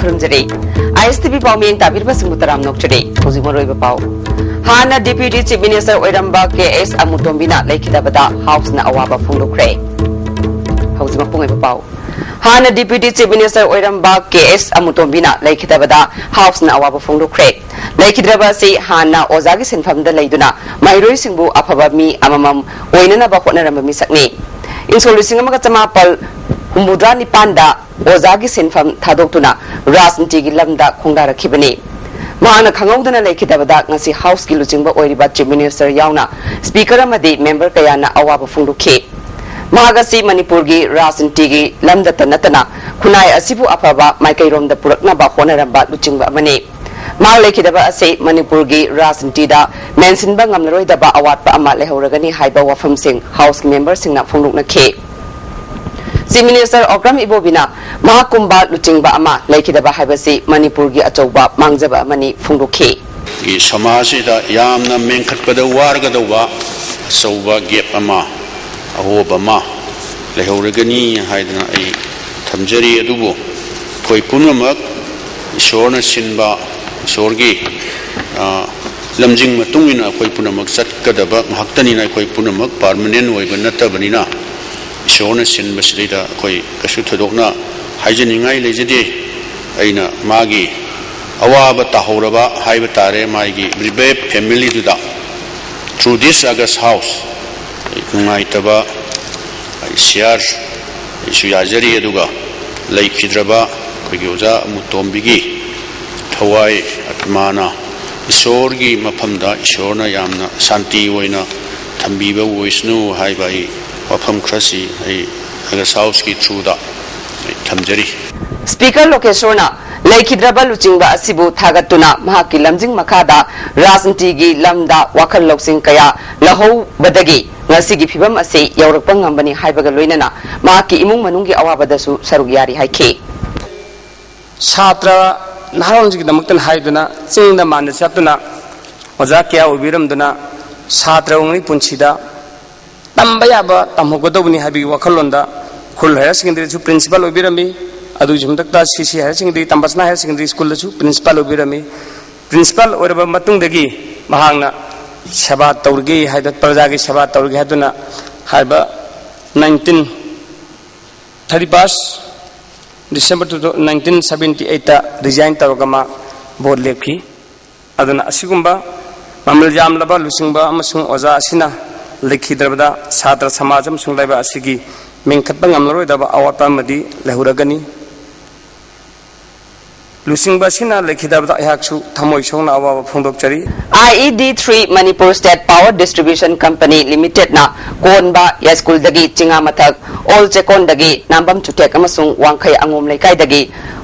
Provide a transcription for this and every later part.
खरुमजरी ISTV पाउमिंग ताबिरबा सिंगुतराम नोक्चरी होजिमरोइबा पाउ हाना डिप्यूटी चीफ मिनिस्टर ओइरंबा KS अमुटोम्बिना लेखिदबदा हाउस ना अवाबा फोंदोक्रे होजिमा पुंगैबा पाउ हाना डिप्यूटी चीफ मिनिस्टर ओइरंबा KS अमुटोम्बिना लेखिदबदा हाउस ना अवाबा फोंदोक्रे लेखिद्रबा से हाना ओजागी सिनफमदा लेदुना माइरोइ सिंबु अफबा मी अममम ओइननबा होटनरम मिसकनी इंसोलिसिंग अमगा चमापल हुमुद्रा निपांदा ओजागी सिनफम थादोक्तुना राजनीतिगी लमदा खोंदारखिबनी माना खंगौदना लेखिदबदा ngasi हाउस की लुचिंगबा ओइरिबा चीफ मिनिस्टर यावना स्पीकर अमदी मेंबर कयाना अवाबा फोंदोखि महागसी मणिपुर की राजनीतिगी लमदता नतना खुनाय असिबु अफबा माइकैरोमदा पुरकनबा होनरबा लुचिंगबा अमनी मा लेखिदबा असे मणिपुर की राजनीतिदा मेंसिनबा ngamnaroidaba awatpa ama lehoragani haiba wafamsing house member सिंगना फोंदोकनखे चीफ मिनिस्टर ओक्रम इबोबिना महाकुंभा लुचिंगबा अमा लेखिदबा हाइबसी मणिपुर की अचौबा मांगजबा अमनी फोंदोखि की समाजसिदा यामना मेंखटपदा वारगदौबा अचौबा गेप अमा अहोबा मा लेहौरगनी हाइदना आई थमजरी अदुबो कोई पुनमक ईश्वरना सिनबा ईश्वरगी लमजिंग मतुंगिना कोई पुनमक चटकदबा महक्तनिना कोई पुनमक परमानेंट ओइबा नत्तबनिना ईश्वरना सिनबसिदा कोई कसु थदोकना हाइजनिंगाई लेजदे अइना मागी अवाबा ताहौरबा हाइबा तारे मागी ब्रिबे फैमिली दुदा थ्रू दिस अगस्ट हाउस नुंगाइतबा शेयर इशु याजरी अदुगा लेखिद्रबा कोई ओजा मुतोम्बिगी थवाई आत्माना ईश्वर की मफमदा ईश्वरना यामना शांति ओइना थंबीबा ओइसनु हाइबाई वफम खरसी अगस्ट हाउस की थ्रूदा थमजरी स्पीकर लोकेशोरना लेखिद्रबा लुचिंगबा असिबु थागतुना महाकी लमजिंग मखादा राजनीतिगी लमदा वाखल लौसिंग कया लहौबदगी ngasi phibam ase yaurapang ngambani haibaga loinana mahaki imung manunggi awabadasu sarug yari haike छात्र नारोंजिगी दमक्तन हाइदुना चिंगदा मानदा चतुना ओजा क्या उबिरमदुना छात्र उंगै पुंछिदा तंबा याबा तमहोगदबनि हाबि वखलोंदा खुल हायर सेकेंडरी सु प्रिंसिपल उबिरमी अदु जुमदक्ता सीसी हायर सेकेंडरी तंबसना हायर सेकेंडरी स्कूल सु प्रिंसिपल उबिरमी प्रिंसिपल ओरबा मतुंगदगी महांगना सेवा तौरगे हाइद प्रजा की सेवा तौरगे हाइदुना हाइबा 1931 December 1978 ता रिजाइन तौरगमा बोर्ड लेखी अदुना असिगुंबा मामल जामलबा लुसिंगबा अमसुंग ओजा असिना लेखिद्रबदा छात्र समाज अमसुंग Laiba असिगी मेंखतबा ngamnaroidaba awatpa amadi lehuragani लुसिंगबा Cina लेखिदाबदा याकसु थमोय सोंगना अवाबा फोंदोकचरी IED3 Manipur State Power Distribution Company Limited na konba ya school dagi chinga mathak all chekon dagi nambam chutek amasung wangkhai angom laikai dagi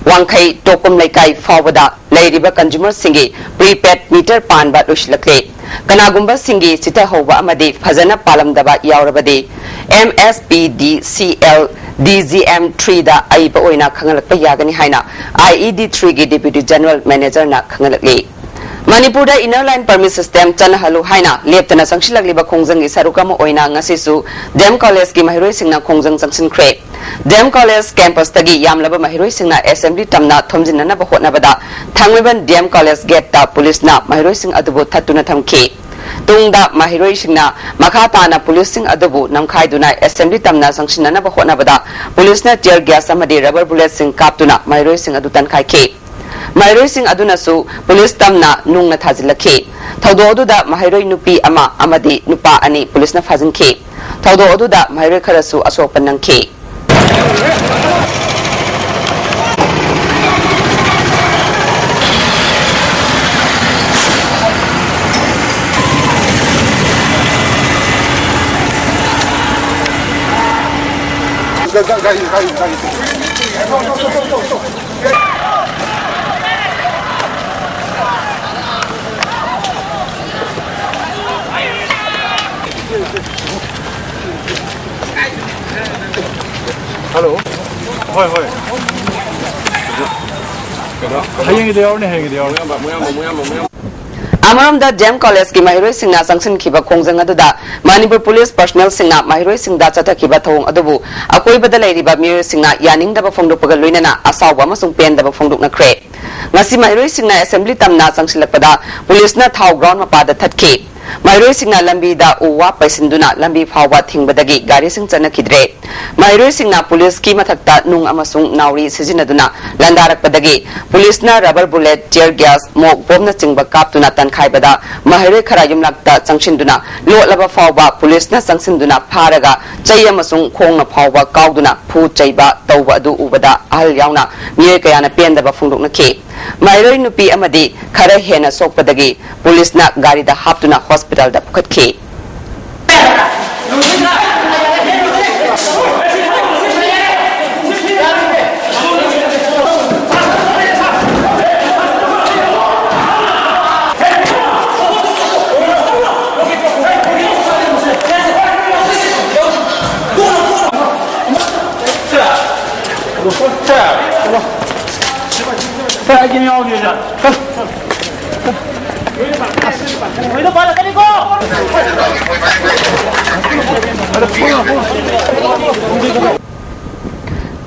wangkhai tokom laikai fawada leiriba consumer singi prepaid meter panba lushilakle kanagumba singi sita hoba amadi phajana palamdaba yaurabadi MSPDCL DGM3 da aiba oina khangalakpa yagani haina IED3 gi Deputy General Manager na khangalakli Manipur da inner line permit system chanhalu haina leptana sangshilakliba khongjang gi sarukam oina ngasisu Dem College gi mahiroi singna khongjang sangsin khre Dem College campus tagi yamlaba mahiroi singna assembly tamna thomjinna ba hotnabada thangmeban Dem College gate ta police na mahiroi sing adubu thatuna thamki tungda mahiroi singna makhata na police sing adubu namkhaiduna assembly tamna sangsinna ba hotnabada police na tear gas amadi rubber bullet sing kaptuna mahiroi sing adu tan khaike mahiroi sing aduna su police tamna nungna thajilakhe thaudo aduda mahiroi nupi ama amadi nupa ani police na fajinke thaudo aduda mahiroi kharasu asopan nangke Hello. Hoi hoi. Amaramda Jam College ki mahiroi singna sangsin khiba khongjang aduda Manipur Police personnel singna mahiroi singda chata khiba thong adubu akoi badal leiriba miyoi singna yaning daba phongduk pagal loinana asawa amasung pen daba phongduk na kre ngasi mahiroi singna assembly tamna sangsilakpada police na thau ground mapada thatki mahiroi singna lambi da uwa paisinduna lambi phawwa thingbadagi gari sing chana khidre mahiroi singna police ki mathakta nung amasung nauri sijinaduna landarakpadagi police na rubber bullet tear gas mok bomna chingba kaptuna tankhai mahiroi khara yumlakta changshinduna lolaba phawba police na changsinduna pharaga chai amasung khongna phawba kauduna phu chaiba tawba adu ubada ahal yauna miyoi kayana pendaba phungdukna ke mahiroi nupi amadi khara hena sokpadagi police na gari da haptuna hospital da pukhat ke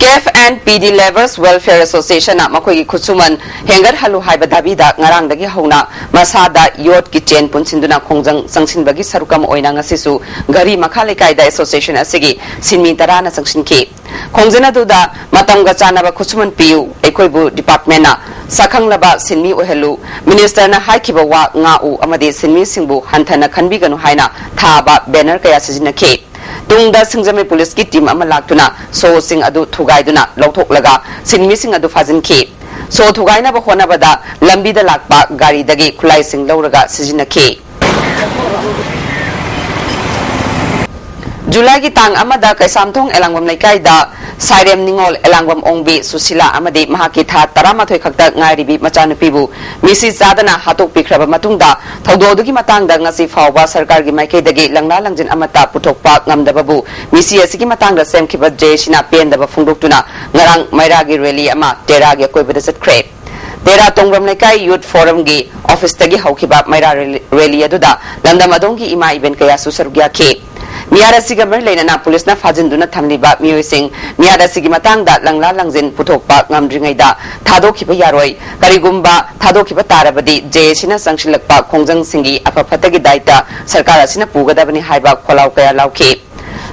KF and PD Lovers Welfare Association na makoi khusuman hengar halu haiba dabida ngarang dagi hauna masada yot ki chain punsinduna khongjang sangsin bagi sarukam oina ngasisu gari makhale kaida association asigi sinmi tarana sangsin ki khongjana duda matamga chanaba khusuman piu ekoibu department na sakhanglaba sinmi ohelu minister na haikiba wa ngau amadi sinmi singbu hanthana khanbiganu haina thaba banner kaya sijina ke tungda singjame police ki team ama laktuna so sing adu thugaiduna lauthok laga sinmi sing adu fajin ke so thugaina ba hona bada lambi da lakpa gari dagi khulai sing lauraga sijina ke July ki tang amada kaisamthong elangwam laikai da Sairem Ningol elangwam ongbi Susila amadi mahaki tha taramathoi khakta ngairibi machanupibu misi zadana hatok pikraba matungda thaudodugi matangda ngasi fawba sarkar gi maikei dagi langla langjin amata puthokpa ngamdababu misi asigi matangda semkhiba jeshina pendaba phungdoktuna ngarang mairagi rally ama teragi koibada chatkre Tera Tongram Laikai Youth Forum gi office tagi haukiba maira rally aduda landam adongi ima event kaya susarugya ke Miara siga merlena na police na fajinduna thamliba miyoi sing miara sigi matangda langla langjin puthokpa ngamdringaida thadokhiba yaroi karigumba thadokhiba tarabadi jesina sangsilakpa khongjang singi apaphatagi daita sarkar asina pugadabani haiba kholau kaya lauke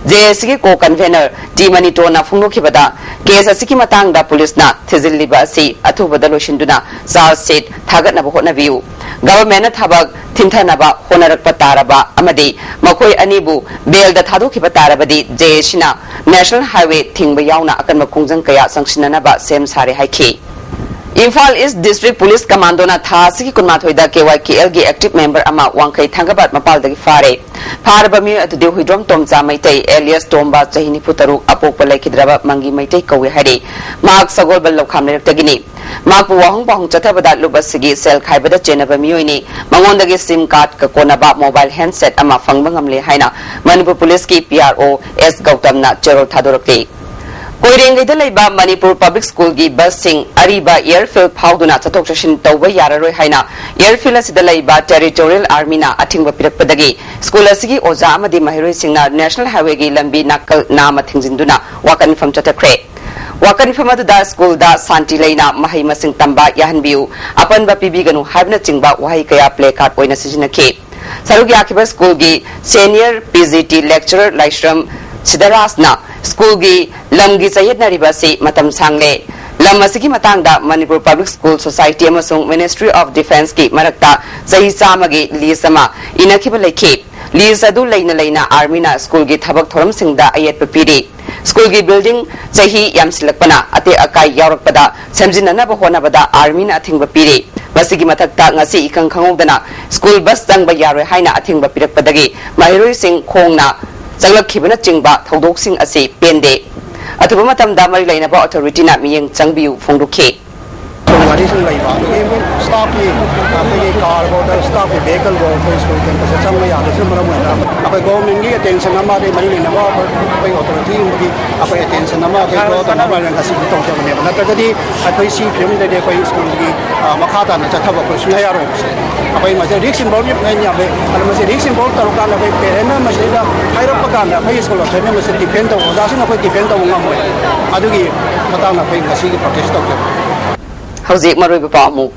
JSG ko convener T Manito na phungnokhibada case asiki matangda police na thizilliba si athubada loshinduna sal state thagatnaba hotnabiu government na thabak thimthanaba honarakpa taraba amadi makoi anibu bail da thadokhiba tarabadi JSina national highway thingba yauna akanba khongjang kaya sangsinanaba sem sare haiki Imphal East District Police Commando na tha sigi kunmathoida KYKL gi active member ama wangkai thangabat mapal dagi fare farba mi atu de huidrom tomcha maitai alias tomba chahini putaru apokpa laikhidraba mangi maitai kawi hari mak sagol bal lokhamne tagini mak wahong pahong chathabada lubasigi sel khaibada chenaba miyoini mangondagi sim card ka konaba mobile handset ama phangba ngamle haina Manipur Police ki PRO S Gautam na cherol thadorakti Koirengida laiba Manipur Public School gi bus sing ariba airfield phauduna chatok chashin tawba yararoi haina airfield asida laiba territorial army na athingba pirakpadagi school asigi oja amadi mahiroi singna national highway gi lambi nakal nama thingjinduna wakan fam chatakre wakan fam adu school da santi leina mahai masing tamba yahanbiu apanba pibiganu haibna chingba wahai kaya play card oina sijinake sarugi akiba school gi senior PGT lecturer Laishram Sidarasna school gi lamgi sayedna ribasi matam sangle lam asigi matangda Manipur Public School Society amasung Ministry of Defence ki marakta sahi samagi lisama inakhiba lekhe lisadu leina army na school gi thabak thoram singda ayet papiri school gi building sahi yamsilakpana ate akai yaurakpada semjinana ba hona bada army na thingba pire basigi mathakta ngasi ikang khangodana school bus tangba yaroi haina athingba pirakpadagi mahiroi sing khongna Zanglakibana chingba thodok sing ase pende atuba matamda mari lainaba authority na miyeng changbiu phongdukhe ꯒꯥꯔꯤꯁꯤꯡ ꯂꯩꯕ ꯑꯗꯨꯒꯤ ꯁ꯭ꯇꯥꯐꯀꯤ ꯑꯩꯈꯣꯏꯒꯤ car ꯐꯥꯎꯗ ꯁ꯭ꯇꯥꯐꯀꯤ vehicle ꯐꯥꯎ ꯑꯩꯈꯣꯏ school ꯀꯦꯝꯄꯁꯇ ꯆꯪꯕ ꯌꯥꯗꯕꯁꯤꯅ ꯃꯔꯝ ꯑꯣꯏꯔꯒ ꯑꯩꯈꯣꯏ ꯒꯣꯚꯔꯟꯃꯦꯟꯠꯒꯤ ꯑꯦꯇꯦꯟꯁꯟ ꯑꯃꯗꯤ ꯃꯔꯤ ꯂꯩꯅꯕ ꯑꯩꯈꯣꯏ ꯑꯣꯊꯣꯔꯤꯇꯤꯒꯤ ꯑꯩꯈꯣꯏ ꯑꯦꯇꯦꯟꯁꯟ ꯑꯃ ꯑꯩꯈꯣꯏ ꯗ꯭ꯔꯣ ꯇꯧꯅꯕ ꯉꯁꯤꯗꯤ ꯇꯧꯖꯕꯅꯦꯕ ꯅꯠꯇ꯭ꯔꯒꯗꯤ ꯑꯩꯈꯣꯏ ꯁꯤ ꯐꯤꯕꯝꯁꯤꯗꯗꯤ ꯑꯩꯈꯣꯏ ꯁ꯭ꯀꯨꯜꯒꯤ ꯃꯈꯥ ꯇꯥꯅ ꯆꯠꯊꯕ ꯑꯩꯈꯣꯏ ꯁꯨꯡꯌꯥ ꯌꯥꯔꯣꯏꯕꯁꯦ ꯑꯩꯈꯣꯏ ꯃꯁꯤ ꯔꯤꯛꯁ ꯏꯟꯚꯣꯜꯞ ꯌꯥꯝꯃꯦ ꯑꯗꯣ ꯃꯁꯤ ꯔꯤꯛꯁ ꯏꯟꯚꯣꯜꯞ ꯇꯧꯔꯀꯥꯟꯗ ꯑꯩꯈꯣꯏ ꯄꯦꯔꯦꯟꯅ ꯃꯁꯤꯗ ꯍꯥꯏꯔꯛꯄ ꯀꯥꯟꯗ ꯑꯩꯈꯣꯏꯒꯤ ꯁ꯭ꯀꯨꯜ ꯑꯣꯊꯣꯔꯤꯇꯤꯅ ꯃꯁꯤ ꯗꯤꯐꯦꯟ ꯇꯧꯕ ꯑꯣꯖꯥꯁꯤꯡꯅ ꯑꯩꯈꯣꯏ ꯗꯤꯐꯦꯟ ꯇꯧꯕ ꯉꯝꯃꯣꯏ ꯑꯗꯨꯒꯤ ꯃꯇꯥꯡꯗ ꯑꯩꯈꯣꯏ ꯉꯁꯤꯒꯤ ꯄ꯭ꯔꯣꯇꯦꯁ ꯇꯧꯖꯕꯅꯤ ꯍꯧꯖꯤꯛ ꯃꯔꯨꯑꯣꯏꯕ ꯄꯥꯎ ꯑꯃꯨꯛ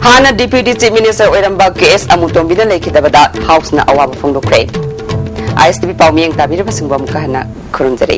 ꯍꯥꯟꯅ ꯗꯤꯄ꯭ꯌꯨꯇꯤ ꯆꯤꯐ ꯃꯤꯅꯤꯁꯇꯔ ꯑꯣꯏꯔꯝꯕ ꯀꯦ.ꯑꯦꯁ. ꯑꯃꯨꯇꯣꯝꯕꯤꯅ ꯂꯩꯈꯤꯗꯕꯗ ꯍꯥꯎꯁꯅ ꯑꯋꯥꯕ ꯐꯣꯡꯗꯣꯛꯈ꯭ꯔꯦ ISTV ꯄꯥꯎ ꯃꯤꯠꯌꯦꯡ ꯇꯥꯕꯤꯔꯕꯁꯤꯡꯕꯨ ꯑꯃꯨꯛꯀ ꯍꯟꯅ ꯈꯨꯔꯨꯝꯖꯔꯤ